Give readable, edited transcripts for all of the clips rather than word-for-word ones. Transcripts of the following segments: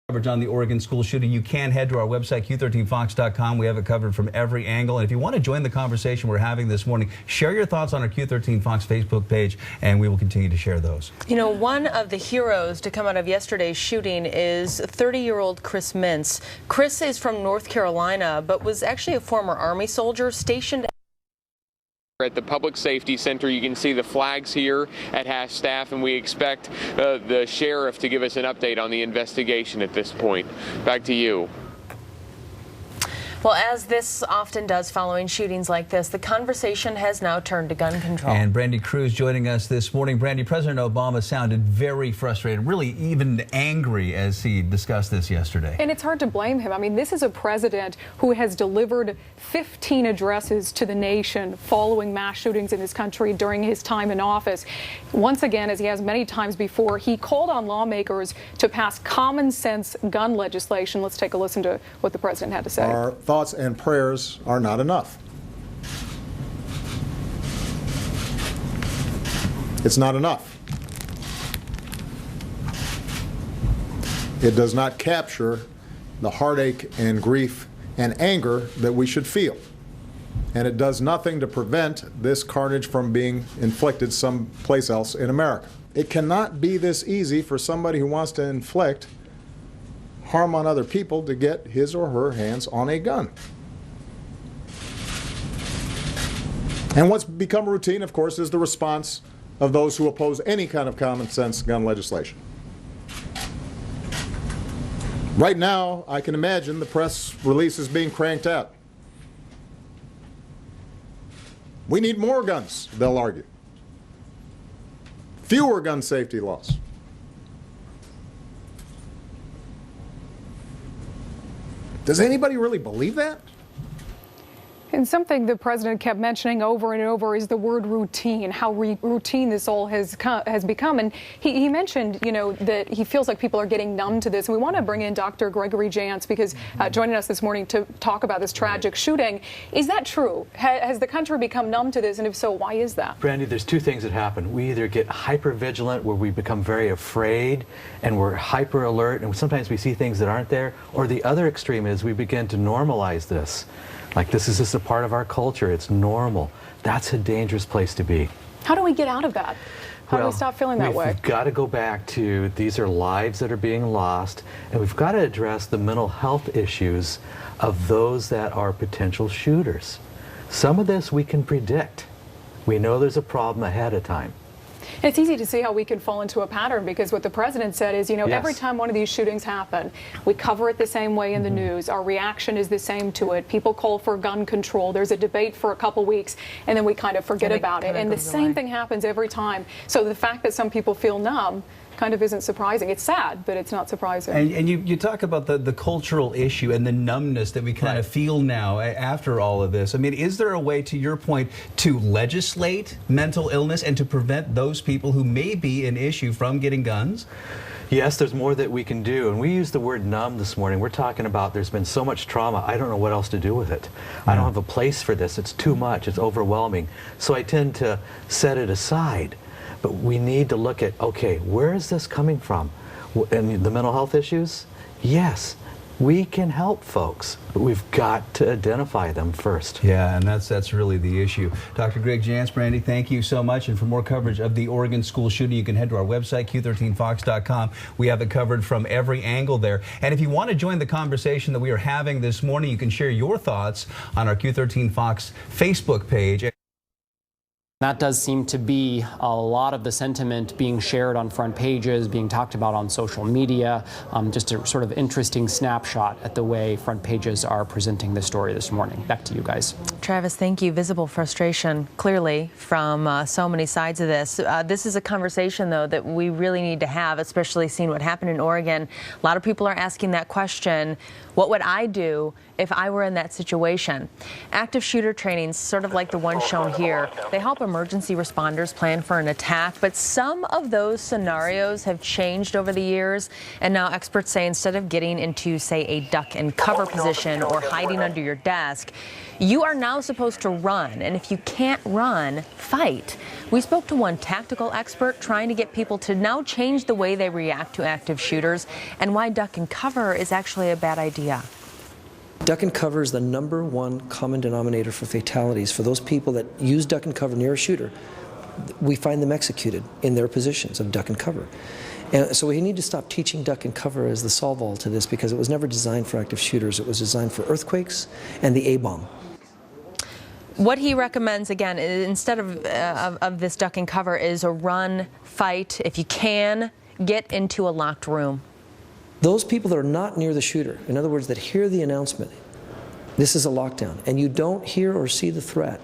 Coverage on the Oregon school shooting. You can head to our website, Q13Fox.com. We have it covered from every angle. And if you want to join the conversation we're having this morning, share your thoughts on our Q13 Fox Facebook page, and we will continue to share those. You know, one of the heroes to come out of yesterday's shooting is 30-year-old Chris Mintz. Chris is from North Carolina, but was actually a former Army soldier stationed at the Public Safety Center. You can see the flags here at half staff, and we expect the sheriff to give us an update on the investigation at this point. Back to you. Well, as this often does following shootings like this, the conversation has now turned to gun control. And Brandy Cruz joining us this morning. Brandy, President Obama sounded very frustrated, really even angry as he discussed this yesterday. And it's hard to blame him. I mean, this is a president who has delivered 15 addresses to the nation following mass shootings in this country during his time in office. Once again, as he has many times before, he called on lawmakers to pass common sense gun legislation. Let's take a listen to what the president had to say. Our thoughts and prayers are not enough. It's not enough. It does not capture the heartache and grief and anger that we should feel. And it does nothing to prevent this carnage from being inflicted someplace else in America. It cannot be this easy for somebody who wants to inflict harm on other people to get his or her hands on a gun. And what's become routine, of course, is the response of those who oppose any kind of common sense gun legislation. Right now, I can imagine the press releases being cranked out. We need more guns, they'll argue. Fewer gun safety laws. Does anybody really believe that? And something the president kept mentioning over and over is the word routine, how routine this all has become. And he mentioned, you know, that he feels like people are getting numb to this. And we want to bring in Dr. Gregory Jantz because joining us this morning to talk about this tragic shooting. Is that true? Has the country become numb to this? And if so, why is that? Brandy, there's two things that happen. We either get hyper vigilant, where we become very afraid and we're hyper alert, and sometimes we see things that aren't there, or the other extreme is we begin to normalize this. Like, this is just a part of our culture. It's normal. That's a dangerous place to be. How do we get out of that? How do we stop feeling that way? We've got to go back to, these are lives that are being lost, and we've got to address the mental health issues of those that are potential shooters. Some of this we can predict. We know there's a problem ahead of time. It's easy to see how we can fall into a pattern, because what the president said is, you know, every time one of these shootings happen, we cover it the same way in the news. Our reaction is the same to it. People call for gun control. There's a debate for a couple weeks, and then we kind of forget about it. And the same thing happens every time. So the fact that some people feel numb kind of isn't surprising. It's sad, but it's not surprising. And you talk about the cultural issue and the numbness that we kind of feel now after all of this. I mean, is there a way, to your point, to legislate mental illness and to prevent those people who may be an issue from getting guns? Yes, there's more that we can do. And we used the word numb this morning. We're talking about there's been so much trauma, I don't know what else to do with it. I don't have a place for this. It's too much. It's overwhelming. So I tend to set it aside. But we need to look at, okay, where is this coming from? And the mental health issues? Yes, we can help folks, but we've got to identify them first. Yeah, and that's really the issue. Dr. Greg Jantz, Brandy, thank you so much. And for more coverage of the Oregon school shooting, you can head to our website, Q13Fox.com. We have it covered from every angle there. And if you want to join the conversation that we are having this morning, you can share your thoughts on our Q13 Fox Facebook page. That does seem to be a lot of the sentiment being shared on front pages, being talked about on social media. Just a sort of interesting snapshot at the way front pages are presenting the story this morning. Back to you guys. Travis, thank you. Visible frustration, clearly, from so many sides of this. This is a conversation, though, that we really need to have, especially seeing what happened in Oregon. A lot of people are asking that question, what would I do if I were in that situation? Active shooter trainings, sort of like the one shown here, they help emergency responders plan for an attack, but some of those scenarios have changed over the years, and now experts say instead of getting into, say, a duck and cover position or hiding under your desk, you are now supposed to run, and if you can't run, fight. We spoke to one tactical expert trying to get people to now change the way they react to active shooters and why duck and cover is actually a bad idea. Duck and cover is the #1 common denominator for fatalities. For those people that use duck and cover near a shooter, we find them executed in their positions of duck and cover. And so we need to stop teaching duck and cover as the solve-all to this, because it was never designed for active shooters. It was designed for earthquakes and the A-bomb. What he recommends, again, instead of this duck and cover, is a run, fight. If you can, get into a locked room. Those people that are not near the shooter, in other words, that hear the announcement, this is a lockdown, and you don't hear or see the threat,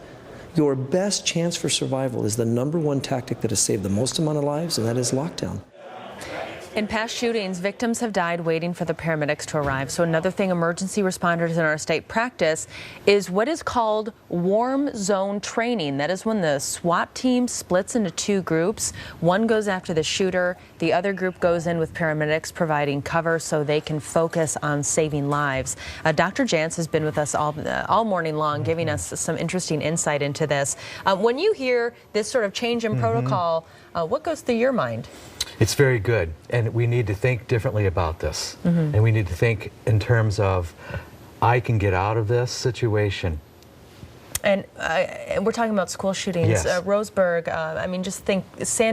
your best chance for survival is the #1 tactic that has saved the most amount of lives, and that is lockdown. In past shootings, victims have died waiting for the paramedics to arrive. So another thing emergency responders in our state practice is what is called warm zone training. That is when the SWAT team splits into 2 groups. One goes after the shooter. The other group goes in with paramedics providing cover so they can focus on saving lives. Dr. Jantz has been with us all morning long, giving us some interesting insight into this. When you hear this sort of change in protocol, what goes through your mind? It's very good, and we need to think differently about this. And we need to think in terms of, I can get out of this situation. And we're talking about school shootings. Yes. Roseburg, I mean, just think, San